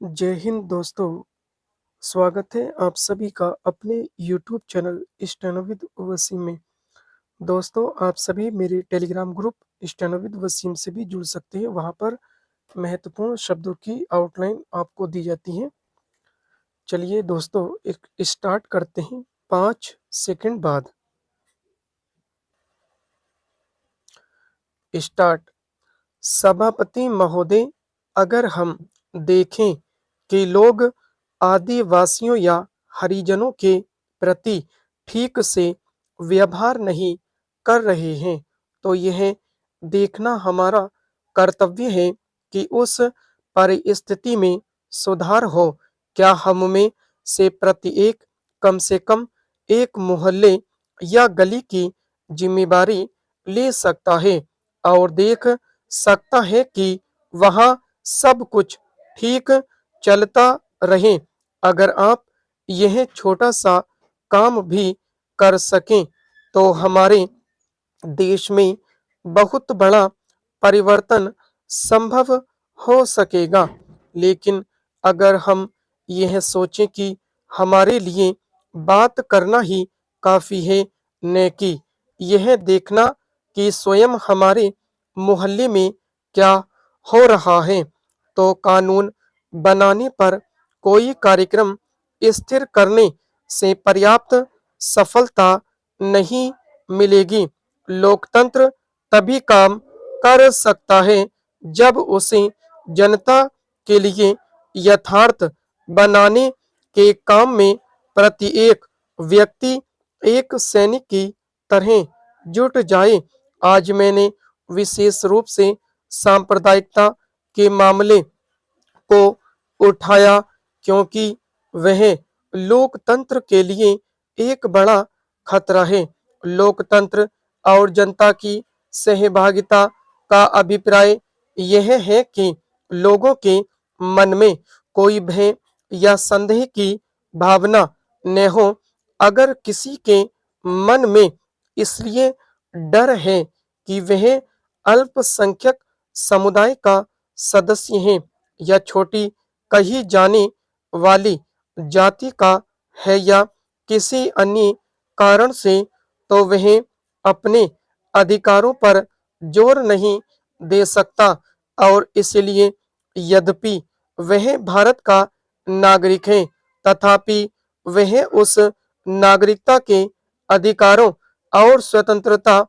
जय हिंद दोस्तों, स्वागत है आप सभी का अपने YouTube channel steno with Wasim में। दोस्तों, आप सभी मेरे Telegram group steno with Wasim से भी जुड़ सकते हैं। वहां पर महत्वपूर्ण शब्दों की आउटलाइन आपको दी जाती है। चलिए दोस्तों, एक स्टार्ट करते हैं 5 सेकंड बाद। स्टार्ट। सभापति महोदय, अगर हम देखें कि लोग आदिवासियों या हरिजनों के प्रति ठीक से व्यवहार नहीं कर रहे हैं, तो यह देखना हमारा कर्तव्य है कि उस परिस्थिति में सुधार हो। क्या हम में से प्रत्येक कम से कम एक मोहल्ले या गली की जिम्मेदारी ले सकता है और देख सकता है कि वहां सब कुछ ठीक चलता रहे? अगर आप यह छोटा सा काम भी कर सकें तो हमारे देश में बहुत बड़ा परिवर्तन संभव हो सकेगा। लेकिन अगर हम यह सोचें कि हमारे लिए बात करना ही काफी है, न कि यह देखना कि स्वयं हमारे मोहल्ले में क्या हो रहा है, तो कानून बनाने पर कोई कार्यक्रम स्थिर करने से पर्याप्त सफलता नहीं मिलेगी। लोकतंत्र तभी काम कर सकता है जब उसे जनता के लिए यथार्थ बनाने के काम में प्रत्येक व्यक्ति एक सैनिक की तरह जुट जाए। आज मैंने विशेष रूप से सांप्रदायिकता के मामले को उठाया क्योंकि वह लोकतंत्र के लिए एक बड़ा खतरा है। लोकतंत्र और जनता की सहभागिता का अभिप्राय यह है कि लोगों के मन में कोई भय या संदेह की भावना न हो। अगर किसी के मन में इसलिए डर है कि वह अल्पसंख्यक समुदाय का सदस्य है या छोटी कही जाने वाली जाति का है या किसी अन्य कारण से, तो वह अपने अधिकारों पर जोर नहीं दे सकता। और इसलिए यद्यपि वह भारत का नागरिक है, तथापि वह उस नागरिकता के अधिकारों और स्वतंत्रता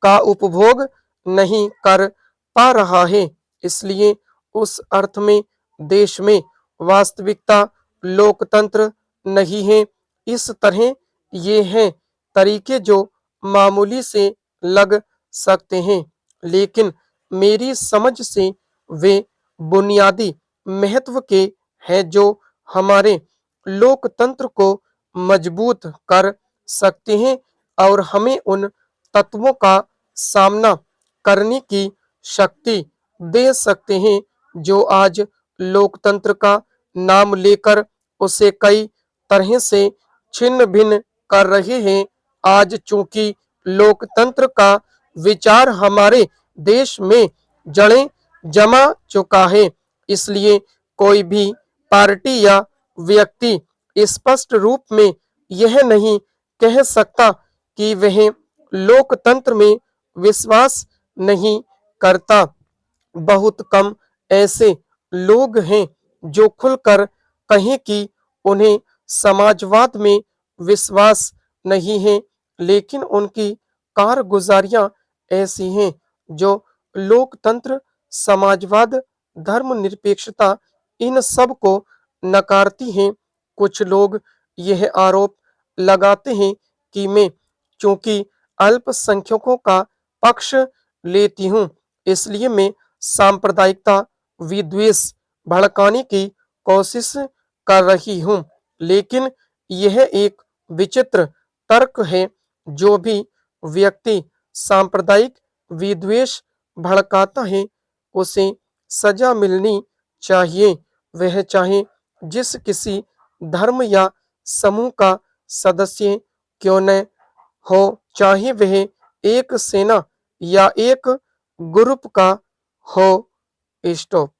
का उपभोग नहीं कर पा रहा है। इसलिए उस अर्थ में देश में वास्तविकता लोकतंत्र नहीं है। इस तरह ये हैं तरीके जो मामूली से लग सकते हैं, लेकिन मेरी समझ से वे बुनियादी महत्व के हैं जो हमारे लोकतंत्र को मजबूत कर सकते हैं और हमें उन तत्वों का सामना करने की शक्ति दे सकते हैं जो आज लोकतंत्र का नाम लेकर उसे कई तरह से छिन्न भिन्न कर रहे हैं। आज चूंकि लोकतंत्र का विचार हमारे देश में जड़ें जमा चुका है, इसलिए कोई भी पार्टी या व्यक्ति स्पष्ट रूप में यह नहीं कह सकता कि वह लोकतंत्र में विश्वास नहीं करता। बहुत कम ऐसे लोग हैं जो खुलकर कहें कि उन्हें समाजवाद में विश्वास नहीं है, लेकिन उनकी कारगुजारियां ऐसी हैं जो लोकतंत्र, समाजवाद, धर्मनिरपेक्षता, इन सब को नकारती हैं। कुछ लोग यह आरोप लगाते हैं कि मैं चूंकि अल्पसंख्यकों का पक्ष लेती हूँ, इसलिए मैं सांप्रदायिकता विद्वेष भड़काने की कोशिश कर रही हूँ। लेकिन यह एक विचित्र तर्क है। जो भी व्यक्ति सांप्रदायिक विद्वेष भड़काता है उसे सजा मिलनी चाहिए, वह चाहे जिस किसी धर्म या समूह का सदस्य क्यों न हो, चाहे वह एक सेना या एक ग्रुप का हो। स्टॉप।